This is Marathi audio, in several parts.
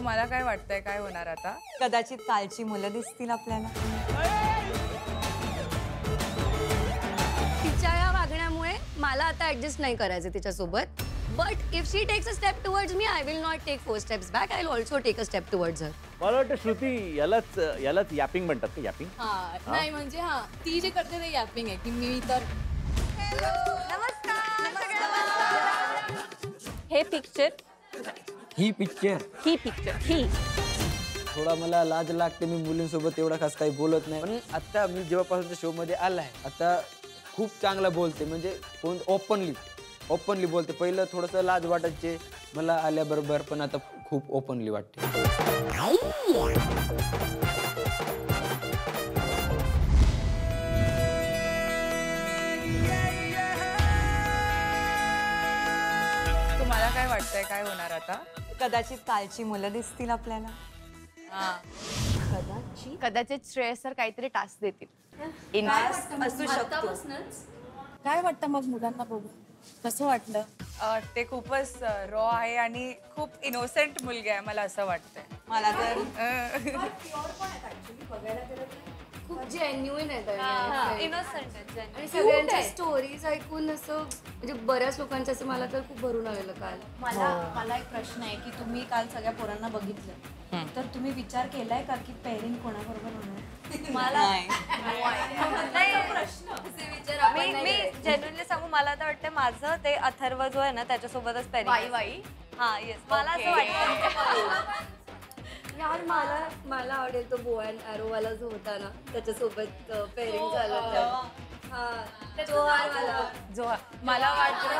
तुम्हाला काय वाटतंय काय होणार आता? कदाचित कालची मुलं दिसतील आपल्याला. तिच्या या वागण्यामुळे मला आता ऍडजस्ट नाही करायचं तिच्यासोबत. But if she takes a step towards me I will not take 4 steps back. I will also take a step towards her. मला वाटतं श्रुती यालाच यॅपिंग म्हणतात का? यॅपिंग नाही म्हणजे ती जे करते ते यॅपिंग आहे की मी तर हे पिक्चर ही पिक्चर थोडा मला लाज लागते. मी मुलींसोबत एवढा खास काही बोलत नाही. पण आता मी जेव्हापासून शो मध्ये आलाय आता खूप चांगला बोलते. म्हणजे कोण ओपनली बोलते. पहिलं थोडंसं लाज वाटायचे मला आल्याबरोबर, पण आता खूप ओपनली वाटते. तुम्हाला काय वाटतंय काय होणार आता? कदाचित कालची मुलं दिसतील आपल्याला. कदाचित श्रेयस सर काहीतरी टास्क देतील. असू शकतो. काय वाटतं मग मुलांना बघून कसं वाटलं? ते खूपच रॉ आहे आणि खूप इनोसेंट मुलगी आहे मला असं वाटतंय. मला तर खूप जेन्युइन आहे, इनोसंट आहे आणि सगळ्यांच्या स्टोरीज ऐकून असं म्हणजे बऱ्याच लोकांचं असं मला तर खूप भरून आलेलं काल. मला एक प्रश्न आहे की तुम्ही काल सगळ्या पोरांना बघितलं तर तुम्ही विचार केलाय का की पेअरिंग कोणाबरोबर होणार? मी जेन्युइनली सांगू मला तर वाटतं माझं ते अथर्व जो आहे ना त्याच्यासोबतच पेअरिंग. हा येस मला असं वाटतं. यार मला आवडेल तो बो अँड ॲरो वाला जो होता ना त्याच्यासोबत पेअरिंग झालं होतं. हा जो मला वाटतं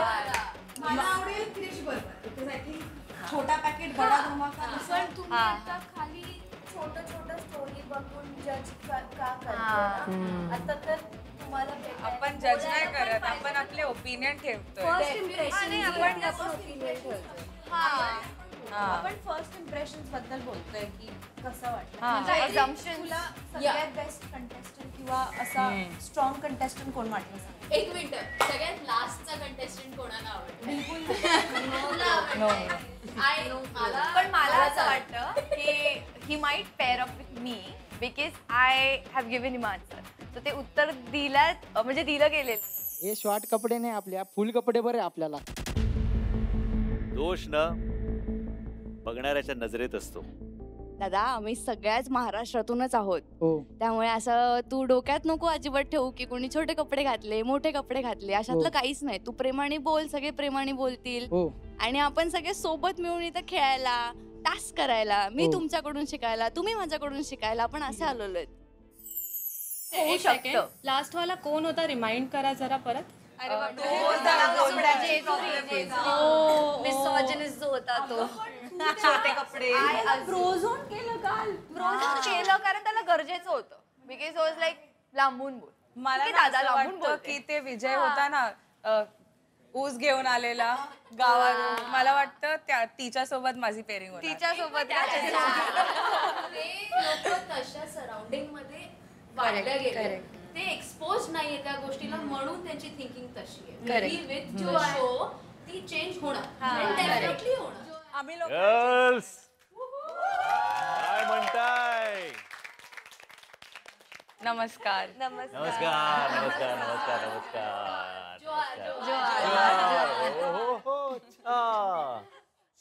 मला आवडेल क्रिश बरोबर. छोटा पॅकेट बडा धमाका. पण तुम्ही आता खाली छोटं स्टोरी बघून जज का करता? आता तर तुम्हाला आपण जज नाही करत, आपण आपले ओपिनियन ठेवतोय. फर्स्ट इम्प्रेशन आपण ओपिनियन ठेवतो. आपण फर्स्ट इम्प्रेशन्स बद्दल बोलतोय की कसं वाटलं? म्हणजे तुला सगळ्यात बेस्ट कंटेस्टंट किंवा असा स्ट्रॉंग कंटेस्टंट कोण वाटलं? एक मिनिट, सगळ्यात लास्टचा कंटेस्टंट कोणाला आवडतो? पण मला असं वाटतं की he might pair up with me because I have given him answer. तर ते उत्तर म्हणजे दिलं गेले. हे शॉर्ट कपडे नाही आपल्या, फुल कपडे बरे आपल्याला. दोष ना बघणाऱ्याच्या नजरेत असतो. दादा आम्ही सगळ्याच महाराष्ट्रातूनच आहोत. हो. त्यामुळे असं तू डोक्यात नको अजिबात ठेवू की कोणी छोटे कपडे घातले मोठे कपडे घातले अशातलं काहीच नाही. तू प्रेमाने बोल, सगळे प्रेमाने बोलतील. हो. आणि आपण सगळे सोबत मिळून इथं खेळायला, टास्क करायला, मी तुमच्याकडून शिकायला, तुम्ही माझ्याकडून शिकायला, आपण असे आलेलो आहेत. होऊ शकतं. लास्ट वाला कोण होता रिमाइंड करा जरा परत. मिसॉजिनिस्ट जो होता तो. छोटे कपडे. फ्रोझन केलं कारण त्याला गरजेचं होतं. बिकॉज वॉज लाईक लांबून बोल. मला दादा लांबून वाटतं की ते विजय होता ना ऊस घेऊन आलेला गावावरून. मला वाटतं तिच्यासोबत माझी पेअरिंग होती. तिच्यासोबत लोक तशा सराउंडिंग मध्ये वाढल्या गेले. ते एक्सपोज नाहीये त्या गोष्टीला म्हणून त्यांची थिंकिंग तशी आहे. विथ जो शो ती चेंज होणार, डेफिनेटली होणार. आम्ही लोक गर्ल्स काय म्हणताय? नमस्कार. नमस्कार नमस्कार नमस्कार नमस्कार.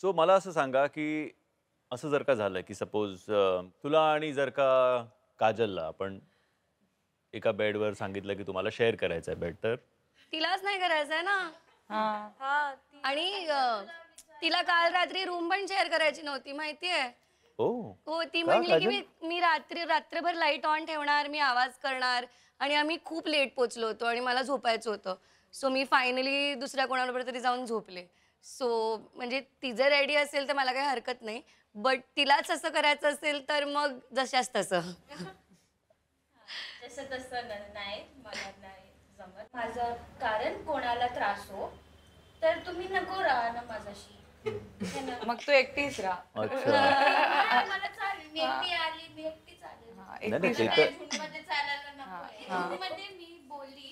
सो मला असं सांगा की असं जर का झालं की सपोज तुला आणि जर का काजलला आपण एका बेडवर सांगितलं की तुम्हाला शेअर करायचं आहे बेड, तर तिलाच नाही करायचंय ना. आणि तिला काल रात्री रूम पण शेअर करायची नव्हती माहितीये. हो ती म्हणली की मी रात्रभर लाईट ऑन ठेवणार, मी आवाज करणार. आणि आम्ही खूप लेट पोचलो होतो आणि मला झोपायचं होतं. सो मी फायनली दुसऱ्या कोणाबरोबर तरी जाऊन झोपले. सो म्हणजे ती जर रेडी असेल तर मला काही हरकत नाही. बट तिलाच असं करायचं असेल तर मग जशाच तसं. जसं तसं नाही, मला नाही जमत. माझं कारण कोणाला त्रास हो तर तुम्ही नको राहा ना माझ्याशी. मग तू एकटीच राहा. मला चालेल, मी एकटी आली, मी एकटीच आली. मध्ये चालायला नको. मध्ये मी बोलली,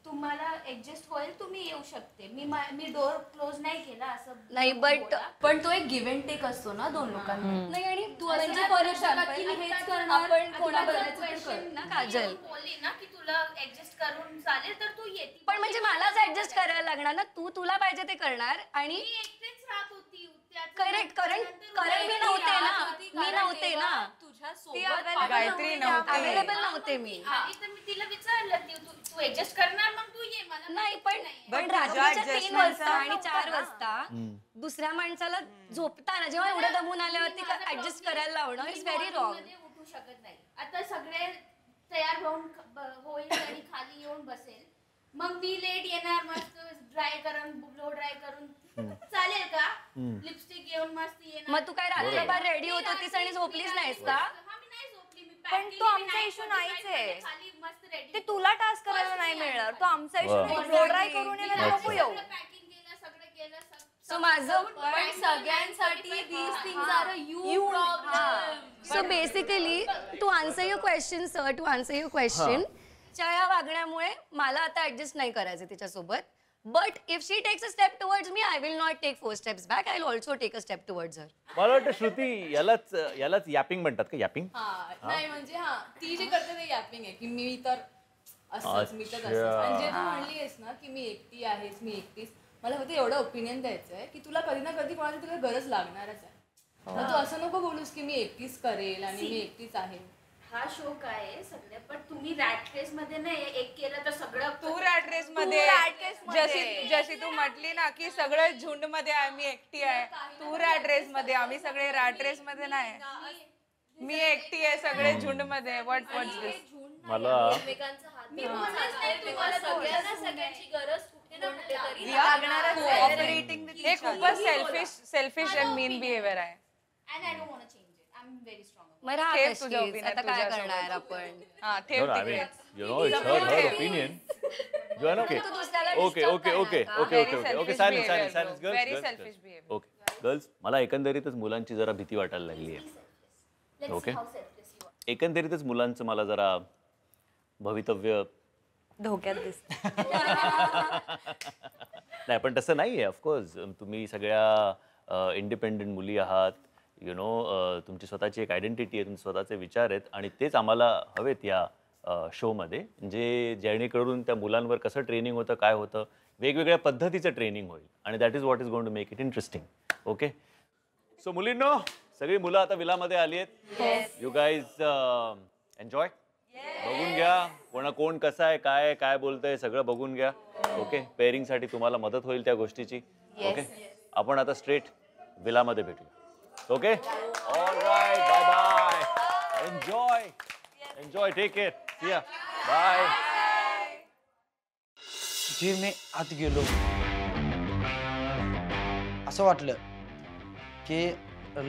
तुम्हाला ऍडजस्ट होईल तुम्ही येऊ शकते मी डोअर क्लोज नाही केला असं नाही बट पण तो एक गिव्ह अँड टेक असतो ना दोन लोकांमध्ये. नाही आणि तू म्हणजे म्हणजे for करू शकत की example, मी हेच आता करणार आपण तुला कोणाबरोबर जर तर question कर ना मी काजल. येऊन बोलली ना की तुला ऍडजस्ट करून चालेल तर तू येते पण म्हणजे मलाच ऍडजस्ट करायला लागणार ना, तू तुला पाहिजे ते करणार आणि मी एकटेच राहत होती करेक्ट कारण मी नव्हते ना, मी नव्हते ना, तुझ्या ती सोबत गायत्री नव्हती. अवेलेबल नव्हते मी. आली तर मी तिला विचारलं की तू ऍडजस्ट करणार मग तू ये मला नाही पण पण रात्रीच्या तुझ्या 3 वाजता आणि adjustment 4 वाजता दुसऱ्या माणसाला झोपताना जेव्हा एवढं दमून आल्यावरती ऍडजस्ट करायला लावणं इज व्हेरी रॉंग. मध्ये उठू शकत नाही आता सगळे तयार होईल आणि खाली येऊन बसेल मग मी लेट येणार मस्त ड्राय करून ब्लो ड्राय करून चालेल का लिपस्टिक घेऊन मस्त येणार मग तू काय रात्रभर रेडी होत होतीस आणि झोपलीस नाहीस का? हा, मी नाही झोपली मी pack पण केली, तो मी आमचा night इश्यू मध्ये नाहीच side मध्ये आहे. खाली मस्त ready ते तुला टास्क करायला नाही मिळणार. तो आमचा इश्यू नाही. Exactly. ब्लो ड्राय करून येणार नको येऊ. पॅकिंग केलं सगळं केलं सो माझं पण सगळ्यांसाठी these things are a huge problem. So basically to answer your question sir to answer your question च्या वागण्यामुळे मला आता ऍडजस्ट नाही करायचं तिच्यासोबत. But if she takes a step towards me I will not take 4 steps back. I will also take a step towards her. मला वाटतं श्रुती यालाच यॅपिंग म्हणतात का? यॅपिंग? नाही म्हणजे ती जे करते ते यॅपिंग आहे की मी तर असंच मी तर अच्छा. असंच. आणि जे तू म्हणलीस ना की मी एकटी आहेस मी एकटीच मला फक्त एवढं ओपिनियन द्यायचं आहे की तुला कधी ना कधी कोणाची तुला गरज लागणारच आहे. मग तू असं नको बोलूस की मी एकटीच करेल आणि मी एकटीच आहे. हा शो काय आहे सगळे पण तुम्ही रॅट रेस मध्ये नाही एक केलं तर सगळं तू रॅट रेस मध्ये rat race जशी जशी तू म्हटली ना की सगळं झुंड मध्ये आम्ही एकटी आहे, तू रॅट रेस मध्ये, आम्ही सगळे रॅट रेस मध्ये नाही. मी एकटी आहे सगळे झुंड मध्ये. व्हॉट दिस? मला एकमेकांचा हात तुम्हाला सगळ्यांना सगळ्यांची गरज कुठे ना कुठेतरी Cooperating with हे each other. खूपच सेल्फिश अँड मीन बिहेवियर आहे. And I don't want to change it I am very strong मग राहा ठेव तशीच. तुझं opinion आता काय तुझ्यासोबत. करणार आपण? हा ठेव No, I तिकडे. mean, you know, it's her opinion. Joanna, okay. तू दुसऱ्याला Okay. disturb करणार का? Very selfish Silence, behavior, silence, bro. girls. Very girls, selfish girls. behavior. Okay. Girls, मला एकंदरीतच मुलांची जरा भीती वाटायला लागली आहे. Let's Okay. See how selfless you एकंदरीतच मुलांचं मला जरा भवितव्य धोक्यात दिसत. नाही पण तसं नाही आहे. ऑफकोर्स तुम्ही सगळ्या इंडिपेंडेंट मुली आहात. यु नो तुमची स्वतःची एक आयडेंटिटी आहे, तुमचे स्वतःचे विचार आहेत आणि तेच आम्हाला हवेत या शोमध्ये जेणेकरून त्या मुलांवर कसं ट्रेनिंग होतं, काय होतं, वेगवेगळ्या पद्धतीचं ट्रेनिंग होईल आणि that is what is going to make it interesting. Okay. So मुलींनो, सगळी मुलं आता विलामध्ये आली आहेत. You guys enjoy. बघून घ्या कोण कसं आहे, काय बोलतंय, सगळं बघून घ्या. ओके. पेअरिंगसाठी तुम्हाला मदत होईल त्या गोष्टीची. ओके. आपण आता स्ट्रेट विलामध्ये भेटूया. Okay. All right. Bye bye. Enjoy. Take care. See ya. Bye. जे मी आत गेलो असं वाटलं की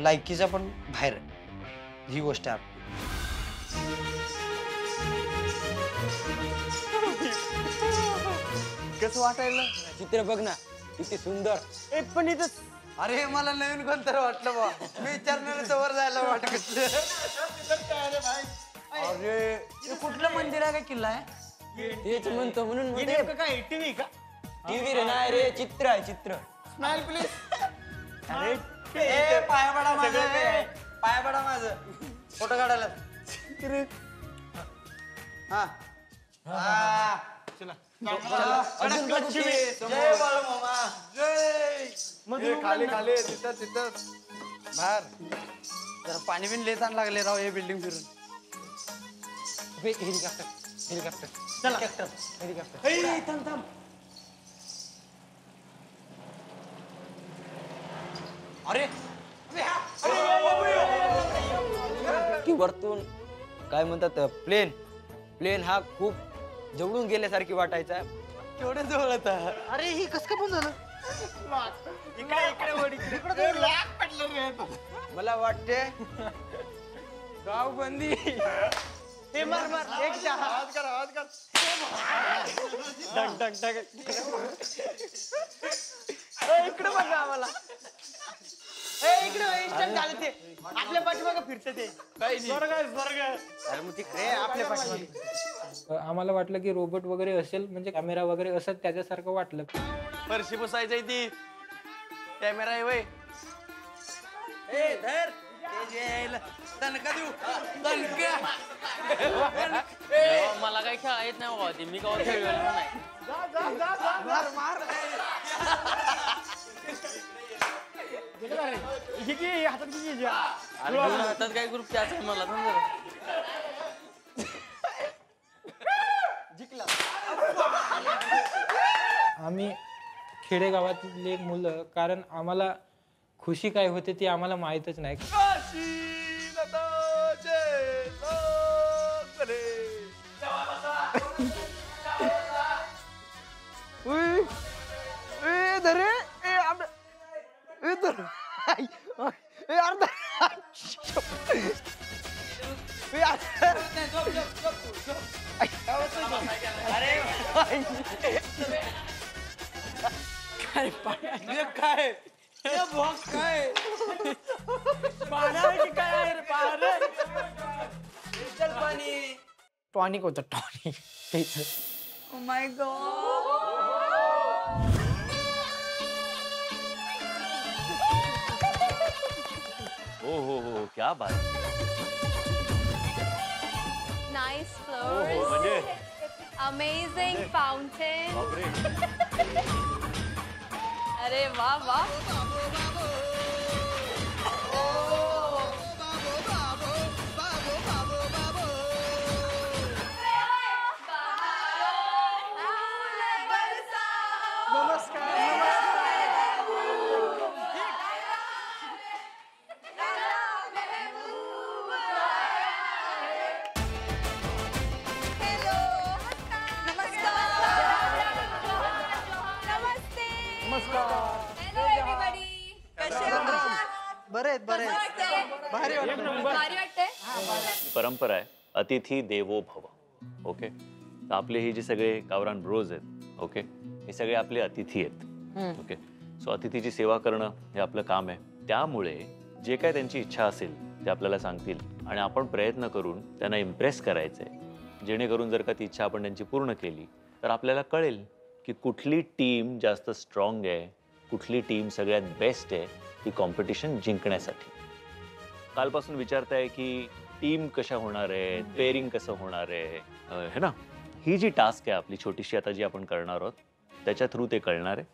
लायकीचा पण बाहेर ही गोष्ट आहे. कसं वाटायला? चित्र बघ ना किती सुंदर. पण इथं अरे मला नवीन कोणतं वाटलं बा. मी विचारणार वर जायला वाटत. अरे हे कुठलं मंदिर आहे का किल्ला आहे? तेच म्हणतो म्हणून काय टीव्ही का? टीव्ही रे नाही रे, चित्र आहे चित्र. Smile please. अरे पाया पडा माझं, पाया पडा माझं. फोटो काढायला. हा चला. जय बाळू मामा जय. खाली तिथं बाहेर जरा पाणी बिन लेताना लागले राव हे बिल्डिंग फिरून. हेलिकॉप्टर थांब. अरे की वरतून काय म्हणतात प्लेन हा खूप जवळून गेल्यासारखी वाटायचा. केवढं जवळ होता. अरे ही कस काय पण झालं? मला वाटते गाव बंदी. हे मार एक आवाज कर. इकडे बघा आम्हाला. इकडे झालं ते आपल्या पाठीमागं फिरतं ते. स्वर्ग. अरे मग तिकडे आपल्या पाठीमागे आम्हाला वाटलं की रोबोट वगैरे असेल, म्हणजे कॅमेरा वगैरे असं त्याच्यासारखं वाटलं. फरशी पुसायची ती कॅमेरा आहे वय ए धर दणका देऊ दणका मला काही खेळा येत नाही बाबा, मी कवा खेळलेलो नाही. हातात काय ग्रुप त्याच आहे मला आम्ही खेडेगावातले एक मुलं, कारण आम्हाला खुशी काय होते ती आम्हाला माहीतच नाही. काय टॉनिक होतं, टॉनिक. Oh my God. हो क्या बात. नाईस हो फ्लोअर्स, म्हणजे अमेझिंग फाउंटेन. बापरे. अरे वा वा. परंपरा आहे अतिथी देवो भव. ओके, तर आपले ही जे सगळे गावरान ब्रोज आहेत, ओके, हे सगळे आपले अतिथी आहेत. ओके, सो अतिथीची सेवा करणं हे आपलं काम आहे. त्यामुळे जे काय त्यांची इच्छा असेल ते आपल्याला सांगतील आणि आपण प्रयत्न करून त्यांना इम्प्रेस करायचंय, जेणेकरून जर का ती इच्छा आपण त्यांची पूर्ण केली तर आपल्याला कळेल की कुठली टीम जास्त स्ट्रॉंग आहे, कुठली टीम सगळ्यात बेस्ट आहे ही कॉम्पिटिशन जिंकण्यासाठी. कालपासून विचारताय की टीम कशा होणार आहे, पेअरिंग कसं होणार आहे, है ना. ही जी टास्क आहे आपली छोटीशी आता जी आपण करणार आहोत त्याच्या थ्रू ते कळणार आहे.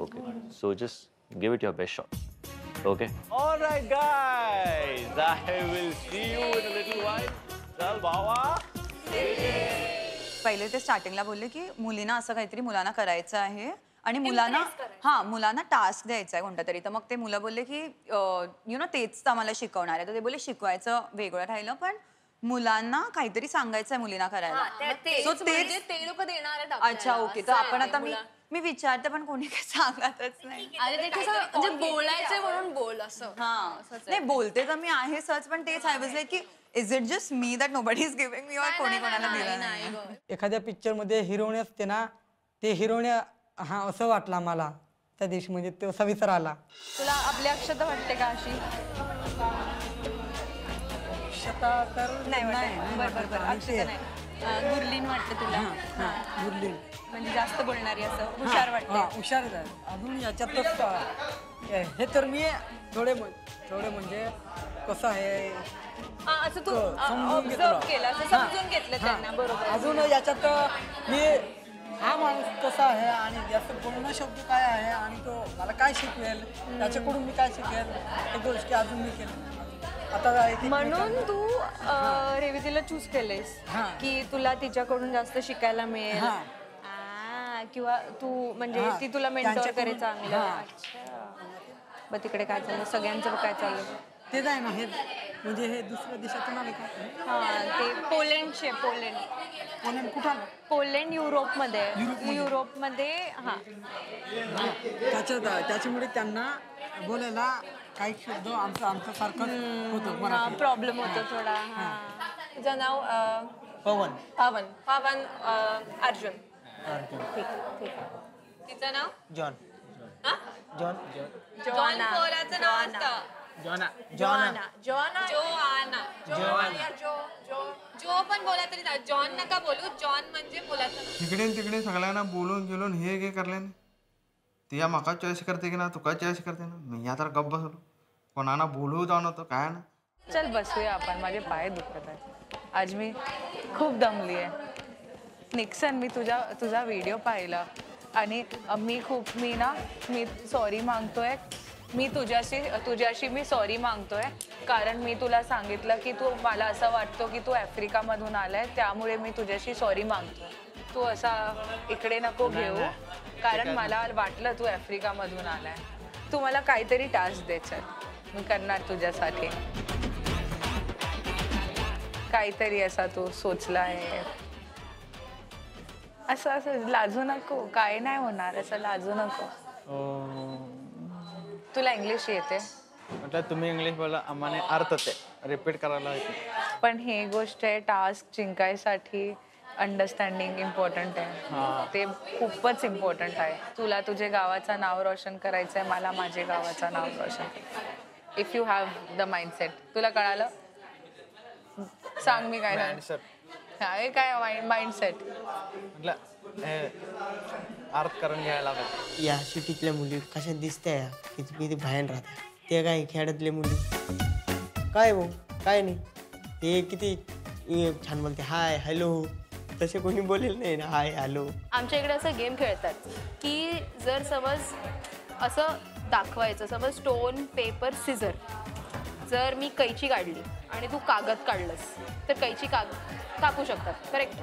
Okay, so just give it your best shot. Okay, alright guys, I will see you in a little while. चल भावा. पहिले ते स्टार्टिंगला बोलले की मुलींना असं काहीतरी मुलांना करायचं आहे आणि मुलांना टास्क द्यायचा आहे कोणता तरी. तर मग ते मुलं बोलले की यु नो तेच आम्हाला शिकवणार आहे. तर ते बोलले शिकवायचं वेगळं राहिलं, पण मुलांना काहीतरी सांगायचं आहे मुलींना करायला. ते लोक देणार आहेत. अच्छा, ओके. तर आपण आता मी विचारते पण कोणी काही सांगतच नाही. अरे ते कसं म्हणजे बोलायचं म्हणून बोल असं. नाही बोलते तर मी आहे सच, पण तेच आय वाज लाईक की is it just me that nobody is giving मी, और कोणी कोणाला दिलं नाही. एखाद्या पिक्चर मध्ये हिरोईन असते ना, ते हिरोईन हा असं वाटलं मला त्या दिवशी, म्हणजे तो असा विसर आला. तुला आपली अक्षता वाटते का अशी? अक्षता तर नाही. बरं अक्षता नाही. गुरलीन वाटते तुला? गुरलीन म्हणजे जास्त बोलणारी, असं हुशार वाटते. हुशार आहे. अजून याच्यातच हे तर मी थोडे म्हणजे कसं आहे असं तू ऑब्झर्व केलं, असं समजून घेतलं त्यांना. बरोबर. अजून याच्यात मी हा माणूस कसा आहे आणि याचं बोलणं शब्द काय आहे आणि तो मला काय शिकवेल, त्याच्याकडून मी काय शिकेल, हे गोष्टी अजून मी केल्या. आता म्हणून तू रेवतीला चूज केलेस की तुला तिच्याकडून जास्त शिकायला मिळेल, किंवा तू म्हणजे ती तुला मेंटॉर करेल चांगलं. अच्छा, मग तिकडे काय चाललं, सगळ्यांचं काय चाललं ते जाय ना. हे म्हणजे हे दुसऱ्या देशातून आले का? ते पोलंडचे. पोलंड कुठं आलं? पोलंड युरोपमध्ये. त्याच्यामुळे त्यांना बोलायला काही शब्द आमचं सारखं होतं. प्रॉब्लेम होतो थोडा. तुझं नाव? पावन अर्जुन. ठीक. तिचं नाव? जॉन. पोराचं नाव असतं जोआना. जो पण बोला तरी जॉन नका बोलू. जॉन म्हणजे मुलाचं नाव. तिकडे न तिकडे सगळ्यांना बोलून गेलून हे करल्याने तिया म्हाका चॉईस करते की ना तुका चॉईस करते ना. मी आता गप्प बसलो, कोणाला बोलू जाऊ नव्हतं काय ना. चल बसूया आपण, माझे पाय दुखत आहेत आज, मी खूप दमली आहे. निक्सन, मी तुझा व्हिडिओ पाहिला आणि मी सॉरी मागतोय. मी तुझ्याशी मी सॉरी मागतोय कारण मी तुला सांगितलं की मला असं वाटतं की तू आफ्रिकामधून आलाय, त्यामुळे मी तुझ्याशी सॉरी मागतोय. तू असा इकडे नको घेऊ कारण मला वाटलं तू आफ्रिकामधून आलाय. तू मला काहीतरी टास्क द्यायचं, मी करणार तुझ्यासाठी. काहीतरी असा तू सोचला आहे. असं लाजू नको, काय नाही होणार, असं लाजू नको. तुला इंग्लिश येते? म्हटलं तुम्ही इंग्लिश बोला, आम्हाला अर्थ ते रिपीट करायला होते. पण ही गोष्ट आहे, टास्क जिंकायसाठी अंडरस्टँडिंग इम्पॉर्टंट आहे. ते खूपच इम्पॉर्टंट आहे. तुला तुझे गावाचं नाव रोशन करायचं आहे, मला माझे गावाचं नाव रोशन. If you have the mindset. तुला कळालं? सांग मी काय काय काय माइंडसेट. म्हटलं अर्थ करून घ्यायला पाहिजे. या सिटीतल्या मुली कशा दिसत्या किती बाहेर राहत्या. ते काय खेड्यातले मुली काय भाऊ काय नाही, ते किती छान बोलते, हाय हॅलो. तसे कोणी बोलेल नाही ना हाय हॅलो. आमच्या इकडे असं गेम खेळतात की जर समज असं दाखवायचं, समज स्टोन पेपर सिझर. जर मी कैची काढली आणि तू कागद काढलंस तर कैची कापू शकतात, करेक्ट?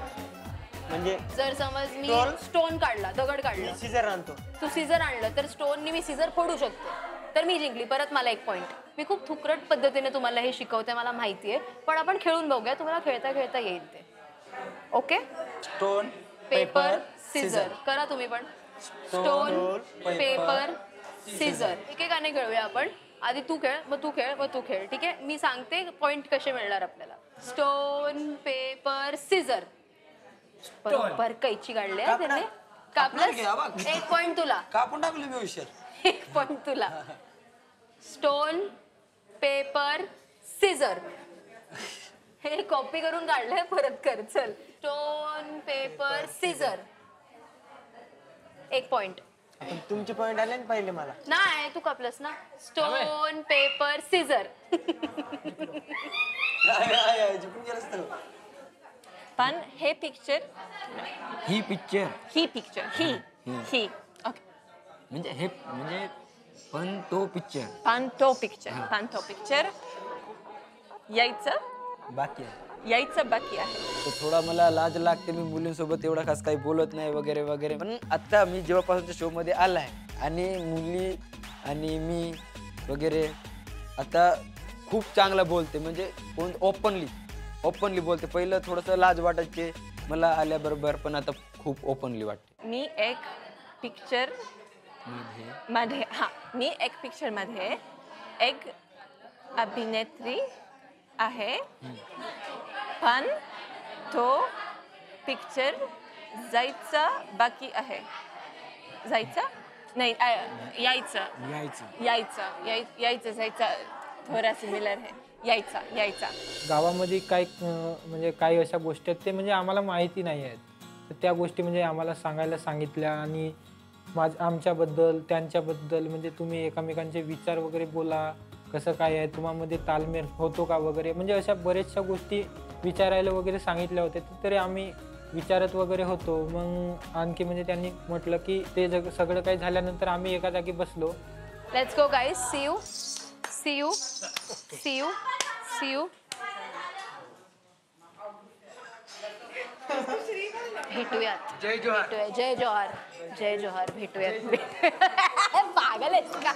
म्हणजे जर समज मी स्टोन काढला, दगड काढला, सीझर आणतो, तू सीझर आणलं तर स्टोननी मी सीझर फोडू शकते, तर मी जिंकली. परत मला 1 पॉइंट. मी खूप थुकरट पद्धतीने तुम्हाला हे शिकवते, मला माहिती आहे, पण आपण खेळून बघूया, तुम्हाला खेळता खेळता येईल ते. ओके? स्टोन पेपर सीझर करा तुम्ही पण. स्टोन पेपर सीझर एकेकाने खेळूया आपण. आधी तू खेळ, मग तू खेळ, मग तू खेळ. ठीक आहे? मी सांगते पॉइंट कसे मिळणार आपल्याला. Stone paper scissor. बरोबर कैची काढले त्याने, कापलंस, 1 पॉइंट तुला. कापून टाकलं मी हुशार. 1 पॉइंट तुला. स्टोन पेपर सीझर हे कॉपी करून काढलंय, परत कर. चल, स्टोन पेपर सीझर 1 पॉइंट. तुमचे पॉइंट आले ना पहिले मला. नाही, तू कापलंस ना. Stone paper scissor. पण हे पिक्चर ही पिक्चर ही ओके, म्हणजे पण तो पिक्चर पण तो पिक्चर यायचं बाकी आहे. तो थोडा मला लाज लागते, मी मुलींसोबत एवढा खास काही बोलत नाही वगैरे वगैरे. पण आता मी जेव्हापासून शो मध्ये आलाय आणि मुली आणि मी वगैरे आता खूप चांगला बोलते, म्हणजे कोण ओपनली बोलते. पहिलं थोडंसं लाज वाटायचे मला आल्याबरोबर, पण आता खूप ओपनली वाटते. मी एक पिक्चर मध्ये एक अभिनेत्री आहे, पण तो पिक्चर जायचा बाकी आहे. जायचा थोडा सिमिलर आहे. यायचा. गावामध्ये म्हणजे काही अशा गोष्टी आहेत ते म्हणजे आम्हाला माहिती नाही आहेत, तर त्या गोष्टी म्हणजे आम्हाला सांगितल्या. आणि आमच्याबद्दल त्यांच्याबद्दल म्हणजे तुम्ही एकमेकांचे विचार वगैरे बोला, कसं काय आहे, तुम्हामध्ये तालमेल होतो का वगैरे, म्हणजे अशा बऱ्याचशा गोष्टी विचारायला वगैरे सांगितल्या होत्या. तरी आम्ही विचारत वगैरे होतो. मग आणखी म्हणजे त्यांनी म्हटलं की ते सगळं काही झाल्यानंतर आम्ही एका जागी बसलो. Let's go guys. See you. भेटूयात. जय जोहार. भेटूयात. पागल आहेस का?